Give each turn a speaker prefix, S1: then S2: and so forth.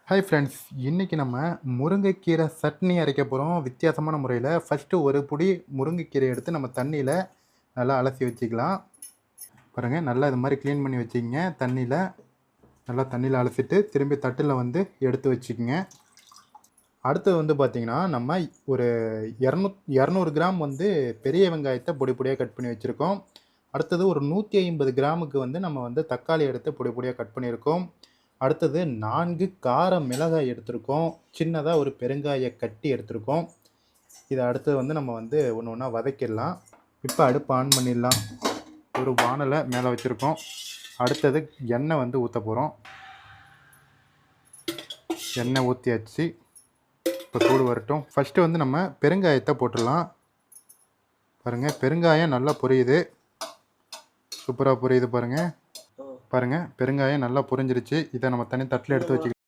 S1: Hi friends, இன்றைக்கி நம்ம முருங்கைக்கீரை சட்னி அரைக்க போகிறோம் வித்தியாசமான முறையில். ஃபஸ்ட்டு ஒரு புடி முருங்கைக்கீரை எடுத்து நம்ம தண்ணியில் நல்லா அலசி வச்சுக்கலாம். பாருங்கள், நல்லா இது மாதிரி க்ளீன் பண்ணி வச்சுக்கிங்க. நல்லா தண்ணியில் அலசிட்டு திரும்பி தட்டில் வந்து எடுத்து வச்சுக்கோங்க. அடுத்தது வந்து பார்த்திங்கன்னா, நம்ம ஒரு 200 கிராம் வந்து பெரிய வெங்காயத்தை பொடி பொடியாக கட் பண்ணி வச்சுருக்கோம். அடுத்தது ஒரு 150 கிராமுக்கு வந்து நம்ம வந்து தக்காளி எடுத்து பொடி பொடியாக கட் பண்ணியிருக்கோம். அடுத்தது 4 கார மிளகாய் எடுத்திருக்கோம். சின்னதா ஒரு பெருங்காய கட்டி எடுத்திருக்கோம். இதை அடுத்தது வந்து நம்ம வந்து ஒன்று ஒன்றா வதக்கிடலாம். இப்போ அடுப்பு ஆன் பண்ணிடலாம். ஒரு வானலை மேலே வச்சுருக்கோம். அடுத்தது எண்ணெய் வந்து ஊற்ற போகிறோம். எண்ணெய் ஊற்றியாச்சு. இப்போ சூடு வரட்டும். ஃபஸ்ட்டு வந்து நம்ம பெருங்காயத்தை போட்டுடலாம். பாருங்கள், பெருங்காயம் நல்லா பொரியுது. சூப்பராக பொரியுது பாருங்கள். பெருங்காயம் நல்லா பொரிஞ்சிருச்சு. இதை நம்ம தனி தட்டில் எடுத்து வச்சுக்கலாம்.